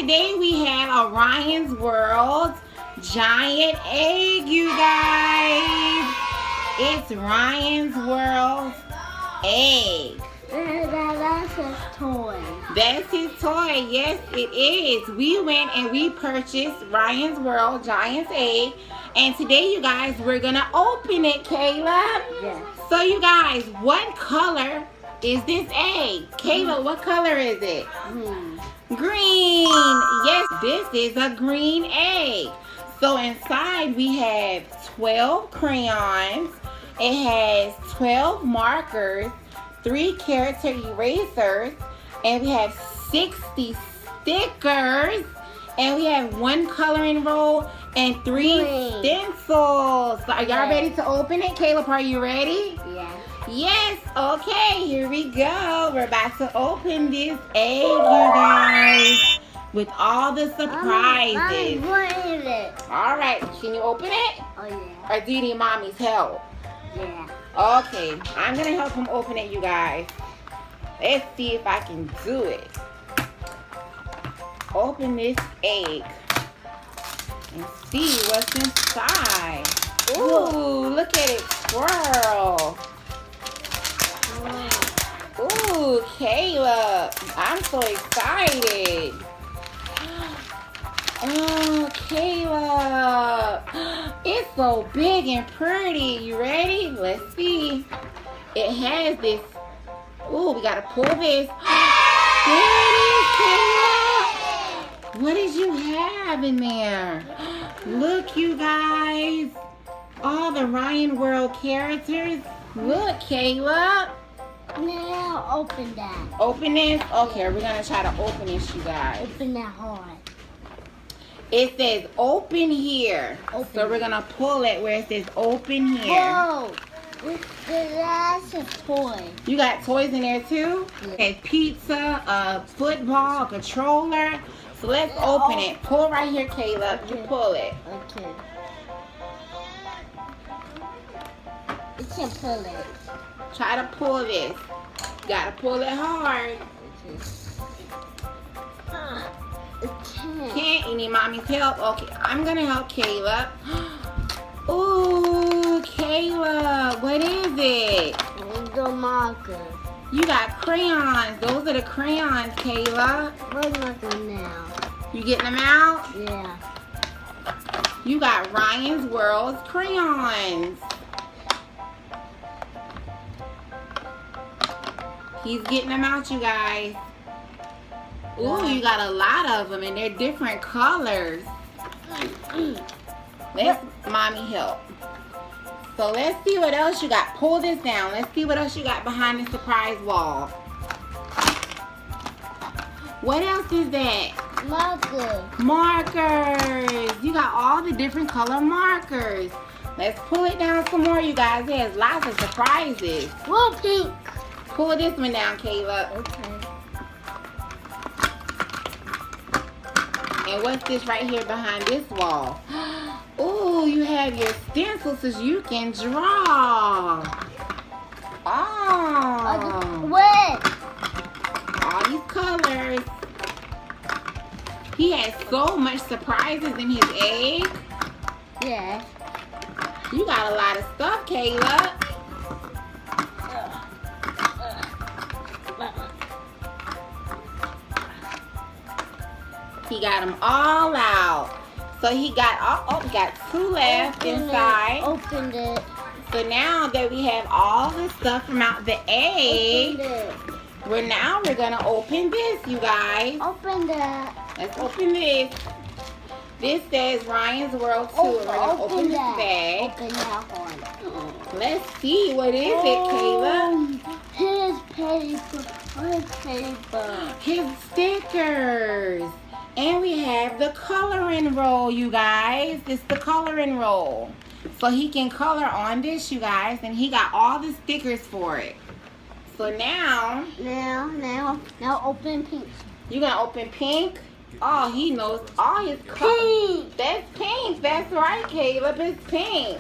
today we have Orion's World giant egg, you guys. It's Ryan's World egg. That's his toy. That's his toy. Yes, it is. We went and we purchased Ryan's World Giant's egg. And today, you guys, we're going to open it, Caleb. Yes. So, you guys, what color is this egg? Caleb, what color is it? Green. Yes, this is a green egg. So, inside we have 12 crayons. It has 12 markers, 3 character erasers, and we have 60 stickers, and we have 1 coloring roll and 3 stencils. So are y'all ready to open it? Caleb, are you ready? Yeah. Yes. Okay, here we go. We're about to open this egg, you guys, with all the surprises. What is it? All right, can you open it? Oh, yeah. Or do you need mommy's help? Yeah. Okay, I'm gonna help him open it, you guys. Let's see if I can do it. Open this egg and see what's inside. Ooh, look at it swirl. Ooh, Caleb, I'm so excited. Oh, Caleb, it's so big and pretty. You ready? Let's see. It has this. Ooh, we gotta pull this. There it is, Caleb. What did you have in there? Look, you guys. All the Ryan World characters. Look, Caleb. Now open that. Open this? Okay, we're gonna try to open this, you guys. Open that hard. It says open here. So we're going to pull it where it says open here. Whoa. That's a toy. You got toys in there too? Yeah. Okay, pizza, a football, a controller. So let's open it. Pull right here, Caleb. You pull it. Okay. You can pull it. Try to pull this. You got to pull it hard. Can't. You need mommy's help? Okay, I'm going to help Caleb. Ooh, Caleb, what is it? The marker. You got crayons. Those are the crayons, Caleb. Where's marker now? You getting them out? Yeah. You got Ryan's World's crayons. He's getting them out, you guys. Ooh, you got a lot of them, and they're different colors. Let's mommy help. So let's see what else you got. Pull this down. Let's see what else you got behind the surprise wall. What else is that? Marker. Markers. You got all the different color markers. Let's pull it down some more, you guys. There's lots of surprises. Whoa, pink. Pull this one down, Caleb. Okay. And what's this right here behind this wall? Ooh, you have your stencils so you can draw. Oh. Wait. All these colors. He has so much surprises in his egg. Yeah. You got a lot of stuff, Caleb. He got them all out. So he got got 2 left inside. Opened it. So now that we have all the stuff from out the egg, we're gonna open this, you guys. Open that. Let's open this. This says Ryan's World 2. We're gonna open this bag. Open that one. Let's see, what is it, Caleb? His paper. His paper. His stickers. And we have the coloring roll, you guys. It's the coloring roll. So he can color on this, you guys. And he got all the stickers for it. So now open pink. you gonna open pink? Oh, he knows all his colors. Pink. That's pink. That's right, Caleb. It's pink.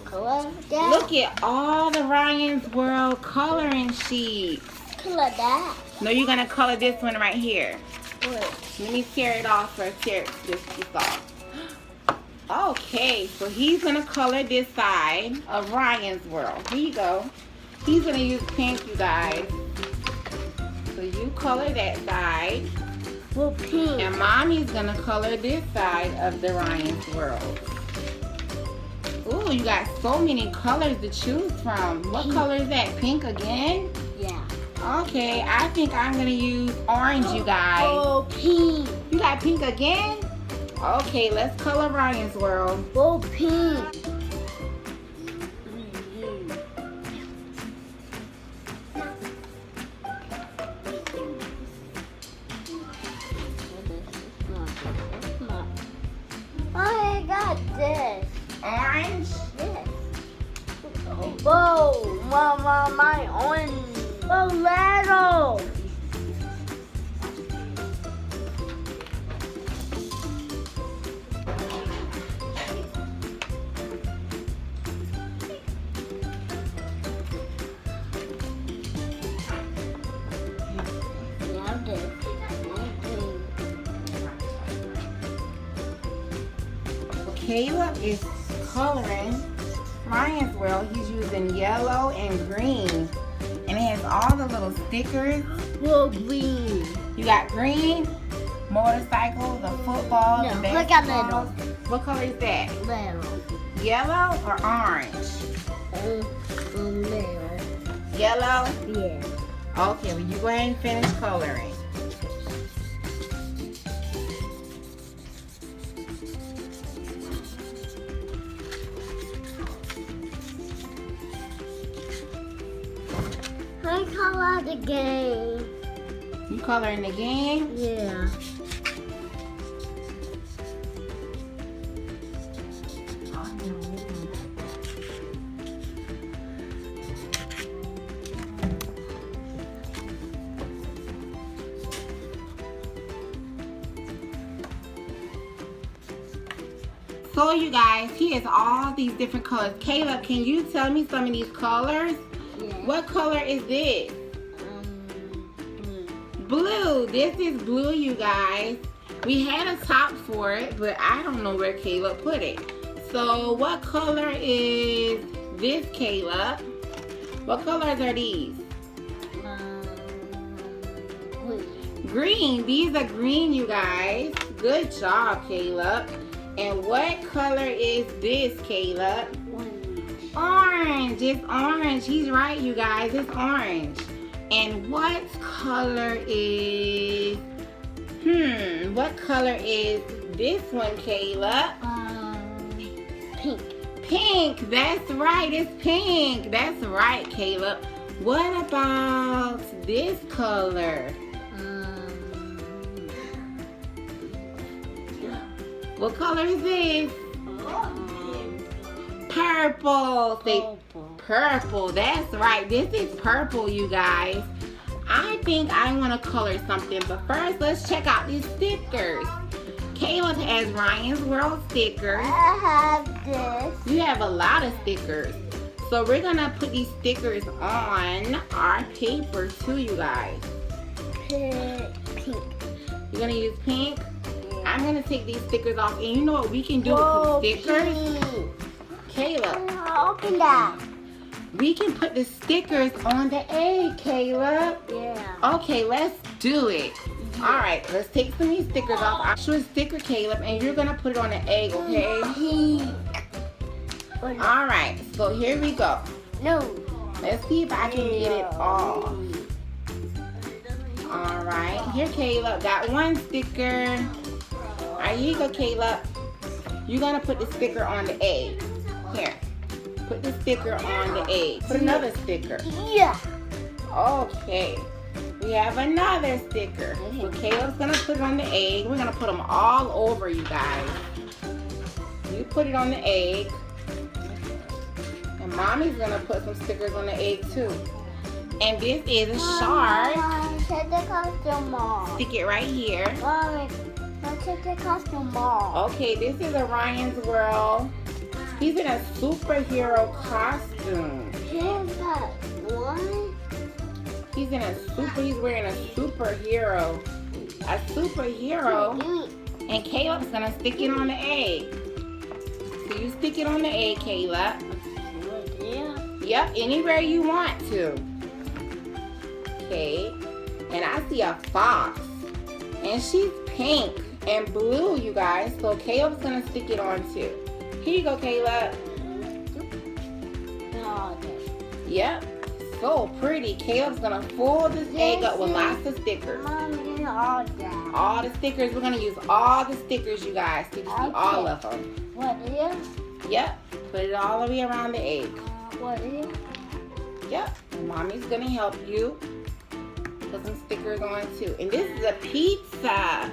Color that. Look at all the Ryan's World coloring sheets. Color that. No, you're gonna color this one right here. Let me tear it off first. Tear this piece off. Okay, so he's gonna color this side of Ryan's world. Here you go. He's gonna use pink, you guys. So you color that side. Well, pink. And Mommy's gonna color this side of the Ryan's world. Ooh, you got so many colors to choose from. What color is that? Pink again? Yeah. Okay, I think I'm gonna use orange, you guys. Oh, pink. You got pink again? Okay, let's color Ryan's world. Oh, pink. I got this. Orange? Yes. Whoa, Mama, my orange. Oh, little. Now this. Caleb is coloring Ryan's world. He's using yellow and green. And it has all the little stickers. Well, green. You got green, motorcycle, the football, No, the look at basketball. What color is that? Little. Yellow or orange? Little. Yellow? Yeah. Okay, well you go ahead and finish coloring. I color the game. You coloring the game? Yeah. So you guys, he has all these different colors. Caleb, can you tell me some of these colors? Yeah. What color is this? Blue. Blue. This is blue, you guys. We had a top for it, but I don't know where Caleb put it. So what color is this, Caleb? What colors are these? Green. Green. These are green, you guys. Good job, Caleb. And what color is this, Caleb? Orange. Orange. It's orange. He's right, you guys. It's orange. And what color is... what color is this one, Caleb? Pink. Pink. That's right. It's pink. That's right, Caleb. What about this color? What color is this? Purple. Say Purple. purple. That's right. This is purple, you guys. I think I want to color something, but first let's check out these stickers. Caleb has Ryan's World stickers. I have this. You have a lot of stickers. So we're going to put these stickers on our paper too, you guys. Pink. You're going to use pink? I'm going to take these stickers off. And you know what we can do Whoa, with the stickers? pink. Caleb, Open that. we can put the stickers on the egg, Caleb. Yeah. Okay, let's do it. All right, let's take some of these stickers off. I'll show a sticker, Caleb, and you're going to put it on the egg, okay? Pink. All right, so here we go. No. Let's see if I can get it off. All right, here, Caleb, got one sticker. All right, here you go, Caleb. You're going to put the sticker on the egg. Here, put the sticker on the egg. Put another sticker. Yeah. Okay, we have another sticker. So Caleb's gonna put it on the egg. We're gonna put them all over, you guys. You put it on the egg. And Mommy's gonna put some stickers on the egg too. And this is a shark. Take the costume off. Stick it right here. Mommy, let's take the costume off. Okay, this is Orion's World. He's in a superhero costume. Here's that one. He's wearing a superhero a superhero. And Caleb's gonna stick it on the egg. So you stick it on the egg, Caleb. Yep, anywhere you want to. Okay. And I see a fox. And she's pink and blue, you guys. So Caleb's gonna stick it on too. Here you go, Caleb. Yep. So pretty. Caleb's gonna fill this egg up with lots of stickers. All the stickers. We're gonna use all the stickers, you guys. So you can see all of them. What is? Yep. Put it all the way around the egg. What is? Yep. And Mommy's gonna help you put some stickers on too. And this is a pizza.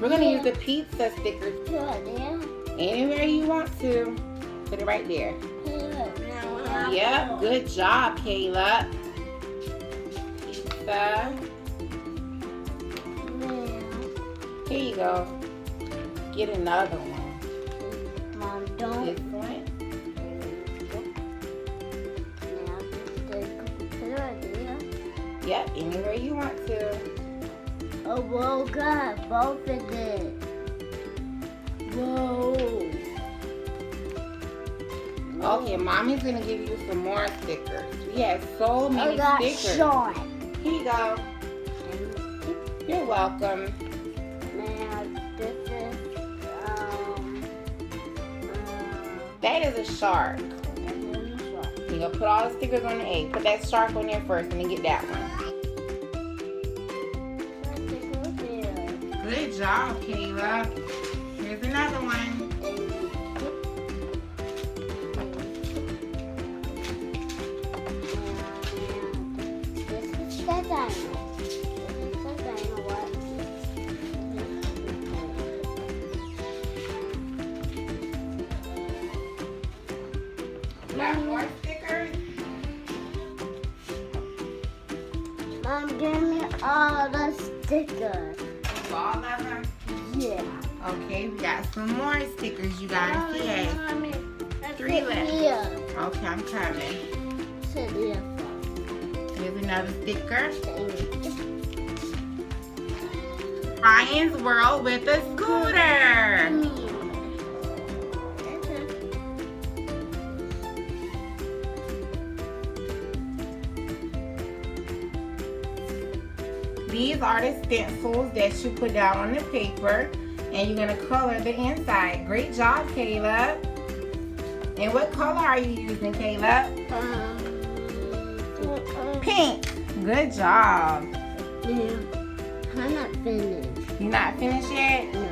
We're gonna use the pizza stickers anywhere you want to. Put it right there. Yep. Good job, Caleb. Pizza. Here you go. Get another one. Mom, don't. This one. Yep, anywhere you want to. Oh, whoa, God, both of them. Whoa. Okay, Mommy's gonna give you some more stickers. We have so many I got stickers. short. Here you go. You're welcome. Now, this is, That is a shark. You're gonna put all the stickers on the egg. Put that shark on there first and then get that one. Good job, Caleb. Here's another one. Got more stickers? Mom, give me all the stickers. All of them? Yeah. Okay, we got some more stickers, you guys. Yay. Three left. Yeah. Okay, I'm coming. Sit here. Here's another sticker. Ryan's World with a scooter. These are the stencils that you put down on the paper, and you're gonna color the inside. Great job, Caleb. And what color are you using, Caleb? Pink. Good job. Yeah. I'm not finished. You not finished yet? No.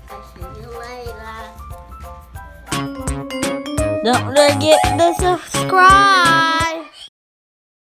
I'll see you later. Don't forget to subscribe.